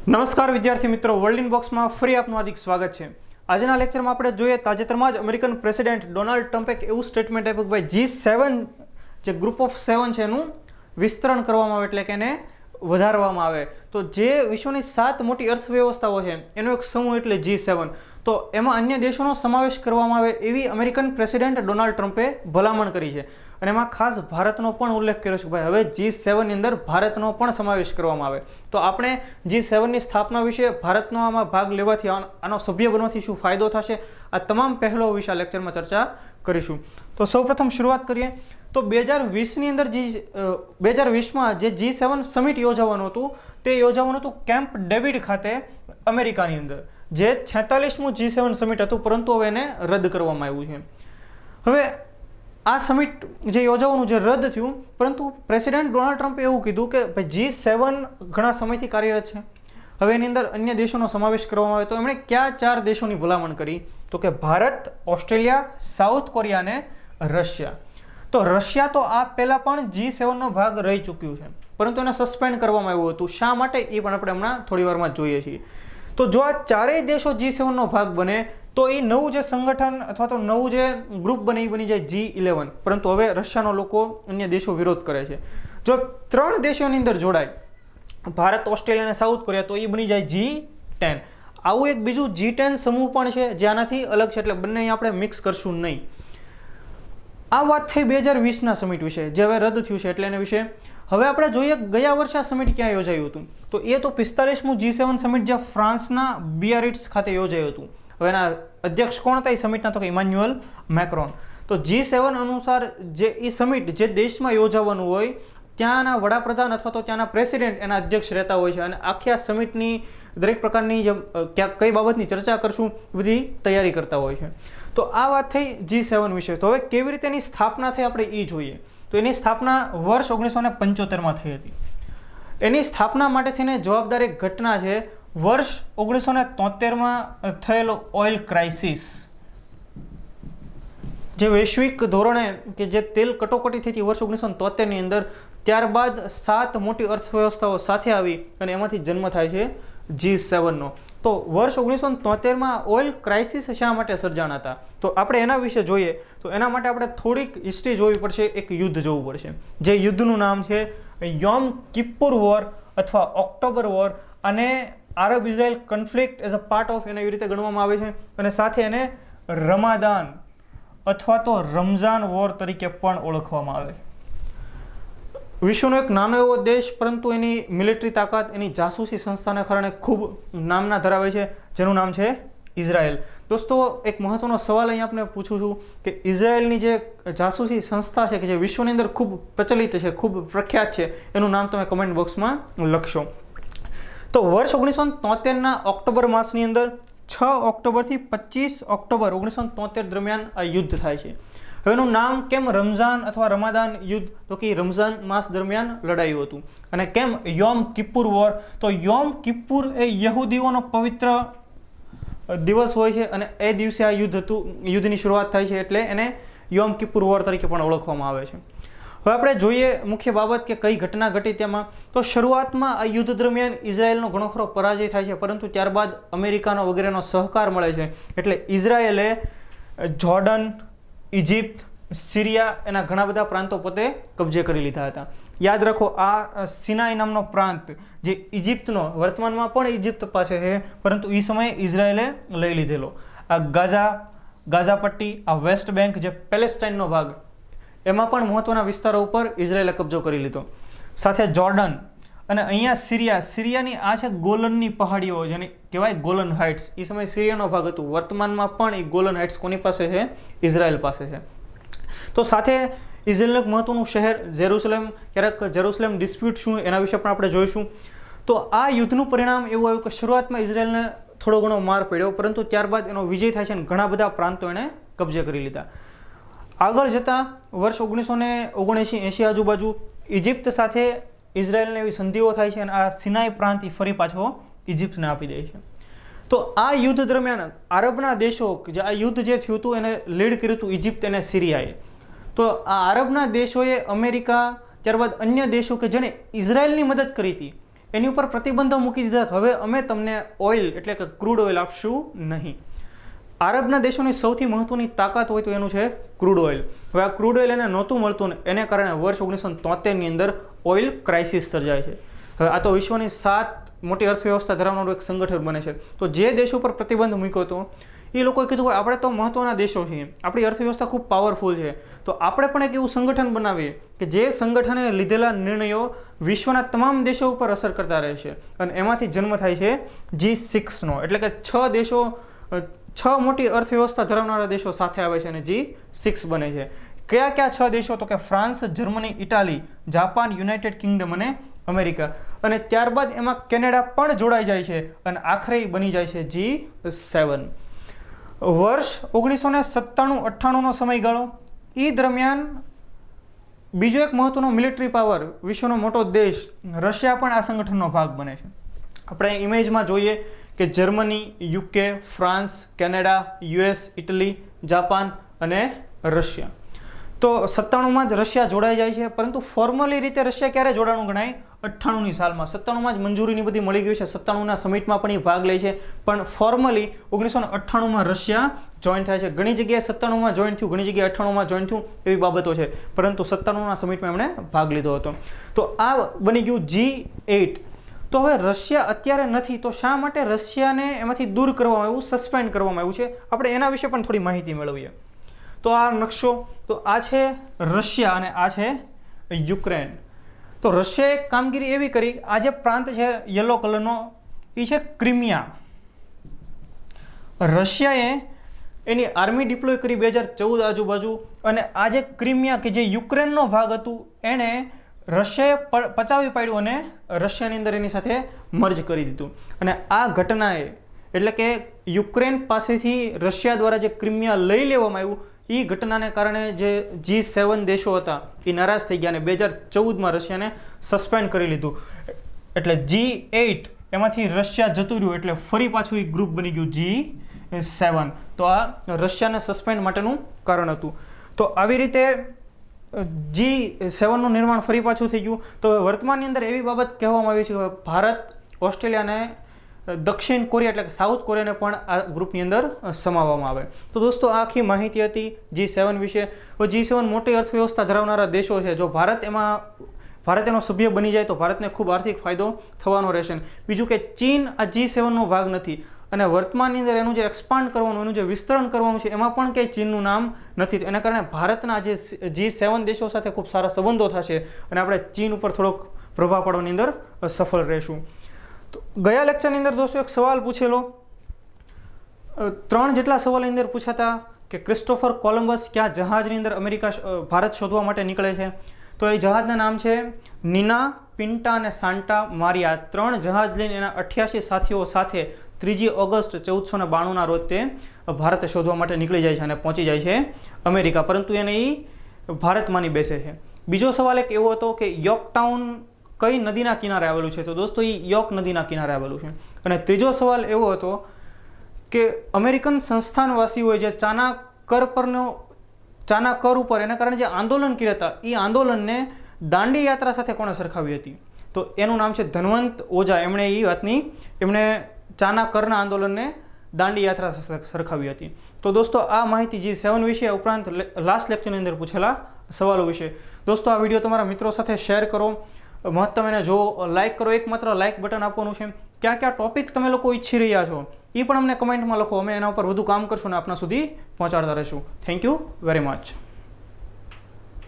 નમસ્કાર વિદ્યાર્થી મિત્રો, વર્લ્ડ ઇન બોક્સમાં ફરી આપનું હાર્દિક સ્વાગત છે. આજના લેક્ચરમાં આપણે જોઈએ તાજેતરમાં જ અમેરિકન પ્રેસિડેન્ટ ડોનાલ્ડ ટ્રમ્પે એક એવું સ્ટેટમેન્ટ આપ્યું કે ભાઈ G7 જે ગ્રુપ ઓફ 7 છે એનું વિસ્તરણ કરવામાં આવે, એટલે કે એને વધારવામાં આવે. તો જે વિશ્વની 7 મોટી અર્થવ્યવસ્થાઓ છે એનો એક સમૂહ એટલે G7. તો એમાં અન્ય દેશોનો સમાવેશ કરવામાં આવે એવી અમેરિકન પ્રેસિડેન્ટ ડોનાલ્ડ ટ્રમ્પે ભલામણ કરી છે. અને એમાં ખાસ ભારતનો પણ ઉલ્લેખ કર્યો છે કે ભાઈ હવે G7 ની અંદર ભારતનો પણ સમાવેશ કરવામાં આવે. તો આપણે G7 ની સ્થાપના વિશે, ભારતનો આમાં ભાગ લેવાથી, આનો સભ્ય બનવાથી શું ફાયદો થશે, આ તમામ પહેલો વિશે આ લેક્ચરમાં ચર્ચા કરીશું. તો સૌપ્રથમ શરૂઆત કરીએ તો 2020ની અંદર 2020માં જે G7 સમિટ યોજાવાનું હતું તે યોજાવાનું હતું કેમ્પ ડેવિડ ખાતે અમેરિકાની અંદર. જે 46મું G7 સમિટ હતું, પરંતુ હવે એને રદ કરવામાં આવ્યું છે. હવે આ સમિટ જે યોજાવાનું જે રદ થયું, પરંતુ પ્રેસિડેન્ટ ડોનાલ્ડ ટ્રમ્પે એવું કીધું કે ભાઈ G7 ઘણા સમયથી કાર્યરત છે, હવે એની અંદર અન્ય દેશોનો સમાવેશ કરવામાં આવે. તો એમણે કયા 4 દેશોની ભલામણ કરી? તો કે ભારત, ઓસ્ટ્રેલિયા, સાઉથ કોરિયા અને રશિયા. તો રશિયા તો આ પહેલા પણ G7નો ભાગ રહી ચૂક્યું છે, પરંતુ એને સસ્પેન્ડ કરવામાં આવ્યું હતું. શા માટે એ પણ આપણે હમણાં થોડી વારમાં જોઈએ છીએ. તો જો આ 4 દેશો G7નો ભાગ બને તો એ નવું જે સંગઠન અથવા તો નવું જે ગ્રુપ બને એ બની જાય G11. પરંતુ હવે રશિયાનો લોકો, અન્ય દેશો વિરોધ કરે છે. જો 3 દેશોની અંદર જોડાય, ભારત, ઓસ્ટ્રેલિયા અને સાઉથ કોરિયા, તો એ બની જાય G10. આવું એક બીજું G10 સમૂહ પણ છે જે આનાથી અલગ છે, એટલે બંને આપણે મિક્સ કરશું નહીં. આ વાત થઈ 2020ના સમિટ વિશે, જે હવે રદ થયું છે એટલે એના વિશે. હવે આપણે જોઈએ ગયા વર્ષે આ સમિટ ક્યાં યોજાયું હતું. તો એ તો 45મું G7 સમિટ જે ફ્રાન્સના બિયારિટ્સ ખાતે યોજાયું હતું. હવે એના અધ્યક્ષ કોણ હતા એ સમિટના? તો કે ઇમાન્યુઅલ મેક્રોન. તો G7 અનુસાર જે એ સમિટ જે દેશમાં યોજાવાનું હોય ત્યાંના વડાપ્રધાન અથવા તો ત્યાંના પ્રેસિડેન્ટ એના અધ્યક્ષ રહેતા હોય છે, અને આખી આ સમિટની દરેક પ્રકારની જે કઈ બાબતની ચર્ચા કરશું બધી તૈયારી કરતા હોય છે. તો આ વાત થઈ G7 વિશે. તો હવે કેવી રીતે એની સ્થાપના થઈ આપણે એ જોઈએ. તો એની સ્થાપના વર્ષ 1975માં થઈ હતી. એની સ્થાપના માટે થઈને જવાબદાર એક ઘટના છે વર્ષ 1973માં થયેલો ઓઇલ ક્રાઇસિસ. જે વૈશ્વિક ધોરણે કે જે તેલ કટોકટી થઈ હતી વર્ષ 1973ની અંદર, ત્યારબાદ 7 મોટી અર્થવ્યવસ્થાઓ સાથે આવી અને એમાંથી જન્મ થાય છે G7નો. તો વર્ષ 1973માં ઓઇલ ક્રાઇસિસ શા માટે સર્જાણા હતા, તો આપણે એના વિશે જોઈએ. તો એના માટે આપણે થોડીક હિસ્ટ્રી જોવી પડશે, એક યુદ્ધ જોવું પડશે. જે યુદ્ધનું નામ છે યોમ કિપ્પુર વોર અથવા ઓક્ટોબર વોર, અને Arab Israel conflict as a part of એને એવી રીતે ગણવામાં આવે છે. અને સાથે એને રમાદાન અથવા તો રમઝાન વોર તરીકે પણ ઓળખવામાં આવે. વિશ્વનો એક નાનો એવો દેશ, પરંતુ એની મિલિટરી તાકાત, એની જાસૂસી સંસ્થાને કારણે ખૂબ નામના ધરાવે છે, જેનું નામ છે ઇઝરાયલ. દોસ્તો, એક મહત્વનો સવાલ અહીં આપણે પૂછું છું કે ઇઝરાયલની જે જાસૂસી સંસ્થા છે કે જે વિશ્વની અંદર ખૂબ પ્રચલિત છે, ખૂબ પ્રખ્યાત છે, એનું નામ તમે કમેન્ટ બોક્સમાં લખશો. તો વર્ષ 1973ના ઓક્ટોબર માસની અંદર 6 ઓક્ટોબરથી 25 ઓક્ટોબર 1973 દરમિયાન આ યુદ્ધ થાય છે. હવે એનું નામ કેમ રમઝાન અથવા રમાદાન યુદ્ધ? તો કે રમઝાન માસ દરમિયાન લડાયું હતું. અને કેમ યોમ કિપ્પુર વોર? તો યોમ કિપ્પુર એ યહૂદીઓનો પવિત્ર દિવસ હોય છે, અને એ દિવસે આ યુદ્ધની શરૂઆત થાય છે, એટલે એને યોમ કિપ્પુર વોર તરીકે પણ ઓળખવામાં આવે છે. હવે આપણે જોઈએ મુખ્ય બાબત કે કઈ ઘટના ઘટી તેમાં. તો શરૂઆતમાં આ યુદ્ધ દરમિયાન ઇઝરાયલનો ઘણો ખરો પરાજય થાય છે, પરંતુ ત્યારબાદ અમેરિકાનો વગેરેનો સહકાર મળે છે, એટલે ઇઝરાયલે જોર્ડન, ઇજિપ્ત, સિરિયા એના ઘણા બધા પ્રાંતો પોતે કબજે કરી લીધા હતા. યાદ રાખો, આ સિનાઈ નામનો પ્રાંત જે ઇજિપ્તનો, વર્તમાનમાં પણ ઇજિપ્ત પાસે છે, પરંતુ એ સમયે ઇઝરાયલે લઈ લીધેલો. આ ગાઝા પટ્ટી, આ વેસ્ટ બેંક જે પેલેસ્ટાઇનનો ભાગ, એમાં પણ મહત્વના વિસ્તારો ઉપર ઇઝરાયલે કબજો કરી લીધો. સાથે જોર્ડન અને અહીંયા સિરિયાની આ છે ગોલનની પહાડીઓ, જેને કહેવાય ગોલન હાઇટ્સ. એ સમયે સિરિયાનો ભાગ હતું. વર્તમાનમાં પણ એ ગોલન હાઇટ્સ કોની પાસે છે? ઇઝરાયલ પાસે છે. તો સાથે ઇઝરાયલનું એક મહત્વનું શહેર જેરુસલેમ, ક્યારેક જેરુસલેમ ડિસ્પ્યુટ શું એના વિશે પણ આપણે જોઈશું. તો આ યુદ્ધનું પરિણામ એવું આવ્યું કે શરૂઆતમાં ઇઝરાયલને થોડો ઘણો માર પડ્યો, પરંતુ ત્યારબાદ એનો વિજય થાય છે અને ઘણા બધા પ્રાંતો એણે કબજે કરી લીધા. આગળ જતાં વર્ષ 1979-80 આજુબાજુ ઇજિપ્ત સાથે ઇઝરાયલને એવી સંધિઓ થાય છે, અને આ સિનાઈ પ્રાંત એ ફરી પાછો ઇજિપ્તને આપી દે છે. તો આ યુદ્ધ દરમિયાન આરબના દેશો, જે આ યુદ્ધ જે થયું હતું એને લીડ કર્યું હતું ઇજિપ્ત અને સિરિયાએ. તો આ આરબના દેશોએ અમેરિકા, ત્યારબાદ અન્ય દેશો કે જેણે ઇઝરાયલની મદદ કરી હતી, એની ઉપર પ્રતિબંધો મૂકી દીધા કે હવે અમે તમને ઓઇલ એટલે કે ક્રૂડ ઓઇલ આપશું નહીં. આરબના દેશોની સૌથી મહત્વની તાકાત હોય તો એનું છે ક્રૂડ ઓઇલ. હવે આ ક્રૂડ ઓઇલ એને નહોતું મળતું ને એને કારણે વર્ષ 1973ની અંદર ઓઇલ ક્રાઇસિસ સર્જાય છે. હવે આ તો વિશ્વની 7 મોટી અર્થવ્યવસ્થા ધરાવનારું એક સંગઠન બને છે. તો જે દેશો પર પ્રતિબંધ મૂક્યો હતો એ લોકોએ કીધું કે આપણે તો મહત્વના દેશો છીએ, આપણી અર્થવ્યવસ્થા ખૂબ પાવરફુલ છે, તો આપણે પણ એક એવું સંગઠન બનાવીએ કે જે સંગઠને લીધેલા નિર્ણયો વિશ્વના તમામ દેશો ઉપર અસર કરતા રહે છે. અને એમાંથી જન્મ થાય છે G6નો, એટલે કે 6 દેશો 6 મોટી અર્થવ્યવસ્થા ધરાવનારા દેશો સાથે આવે છે અને G6 બને છે. કયા કયા 6 દેશો? તો કે France, Germany, Italy, Japan, United Kingdom અને અમેરિકા. અને ત્યારબાદ એમાં કેનેડા પણ જોડાઈ જાય છે અને આખરે બની જાય છે G7. વર્ષ 1997-98નો સમયગાળો, એ દરમિયાન બીજો એક મહત્વનો મિલિટરી પાવર, વિશ્વનો મોટો દેશ રશિયા પણ આ સંગઠનનો ભાગ બને છે. આપણે ઇમેજમાં જોઈએ કે Germany, UK, France, Canada, US, Italy, Japan અને રશિયા. તો 97માં જ રશિયા જોડાઈ જાય છે, પરંતુ ફોર્મલી રીતે રશિયા ક્યારે જોડાણું ગણાય? 98ની સાલમાં. 97માં જ મંજૂરીની બધી મળી ગઈ છે, 97ના સમિટમાં પણ એ ભાગ લે છે, પણ ફોર્મલી 1998માં રશિયા જોઈન થાય છે. ઘણી જગ્યાએ 97માં જોઈન થયું, ઘણી જગ્યાએ 98માં જોઈન થયું, એવી બાબતો છે, પરંતુ 97ના સમિટમાં એમણે ભાગ લીધો હતો. તો આ બની ગયું G8. તો હવે રશિયા અત્યારે નથી, તો શા માટે રશિયાને એમાંથી દૂર કરવામાં આવ્યું, સસ્પેન્ડ કરવામાં આવ્યું છે? આપણે એના વિશે પણ થોડી માહિતી મેળવીએ. તો આ નકશો, તો આ છે રશિયા અને આ છે યુક્રેન. તો રશિયાએ કામગીરી એવી કરી, આ જે પ્રાંત છે યલો કલરનો એ છે ક્રિમિયા. રશિયાએ એની આર્મી ડિપ્લોય કરી 2014 આજુબાજુ, અને આ જે ક્રિમિયા કે જે યુક્રેનનો ભાગ હતું એણે રશિયાએ પચાવી પાડ્યું અને રશિયાની અંદર એની સાથે મર્જ કરી દીધું. અને આ ઘટનાએ, એટલે કે યુક્રેન પાસેથી રશિયા દ્વારા જે ક્રિમિયા લઈ લેવામાં આવ્યું, એ ઘટનાને કારણે જે G7 દેશો હતા એ નારાજ થઈ ગયા અને 2014માં રશિયાને સસ્પેન્ડ કરી લીધું. એટલે G8 એમાંથી રશિયા જતું રહ્યું, એટલે ફરી પાછું એ ગ્રુપ બની ગયું G7. તો આ રશિયાને સસ્પેન્ડ માટેનું કારણ હતું. તો આવી રીતે G7નું નિર્માણ ફરી પાછું થઈ ગયું. તો વર્તમાનની અંદર એવી બાબત કહેવામાં આવી છે કે ભારત, ઓસ્ટ્રેલિયા અને દક્ષિણ કોરિયા એટલે કે સાઉથ કોરિયાને પણ આ ગ્રુપની અંદર સમાવવામાં આવે. તો દોસ્તો આ આખી માહિતી હતી G7 વિશે. G7 મોટી અર્થવ્યવસ્થા ધરાવનારા દેશો છે. જો ભારત એનો સભ્ય બની જાય તો ભારતને ખૂબ આર્થિક ફાયદો થવાનો રહેશે. બીજું કે ચીન આ G7નો ભાગ નથી, અને વર્તમાનની અંદર એનું જે એક્સપાન્ડ કરવાનું, એનું જે વિસ્તરણ કરવાનું છે એમાં પણ કંઈ ચીનનું નામ નથી. એના કારણે ભારતના જે G7 દેશો સાથે ખૂબ સારા સંબંધો થશે અને આપણે ચીન ઉપર થોડોક પ્રભાવ પાડવાની અંદર સફળ રહીશું. તો ગયા લેક્ચરની અંદર દોસ્તો એક સવાલ પૂછેલો, 3 જેટલા સવાલની અંદર પૂછાતા કે ક્રિસ્ટોફર કોલંબસ કયા જહાજની અંદર ભારત શોધવા માટે નીકળે છે? તો એ જહાજના નામ છે નીના, પિન્ટા અને સાન્ટા મારિયા. 3 જહાજ લઈને એના 88 સાથીઓ સાથે 3 ઓગસ્ટ 1492ના રોજ તે ભારત શોધવા માટે નીકળી જાય છે અને પહોંચી જાય છે અમેરિકા, પરંતુ એને એ ભારતમાંની બેસે છે. બીજો સવાલ એક એવો હતો કે યોર્કટાઉન કઈ નદીના કિનારે આવેલું છે? તો દોસ્તો એ યોર્ક નદીના કિનારે આવેલું છે. અને ત્રીજો સવાલ એવો હતો કે અમેરિકન સંસ્થાનવાસીઓએ જે ચાના કર ઉપર એના કારણે જે આંદોલન કર્યા હતા, એ આંદોલનને દાંડી યાત્રા સાથે કોણે સરખાવી હતી? તો એનું નામ છે ધનવંત ઓઝા. એમણે ચાના કરના આંદોલનને દાંડી યાત્રા સરખાવી હતી. તો દોસ્તો આ માહિતી G7 વિશે, ઉપરાંત લાસ્ટ લેક્ચરની અંદર પૂછેલા સવાલો વિશે. દોસ્તો આ વિડીયો તમારા મિત્રો સાથે શેર કરો, મહત્તમ એને જો લાઇક કરો, એકમાત્ર લાઇક બટન આપવાનું છે. ક્યાં ક્યાં ટોપિક તમે લોકો ઈચ્છી રહ્યા છો એ પણ અમને કમેન્ટમાં લખો, અમે એના ઉપર વધુ કામ કરશું અને આપના સુધી પહોંચાડતા રહીશું. Thank you very much.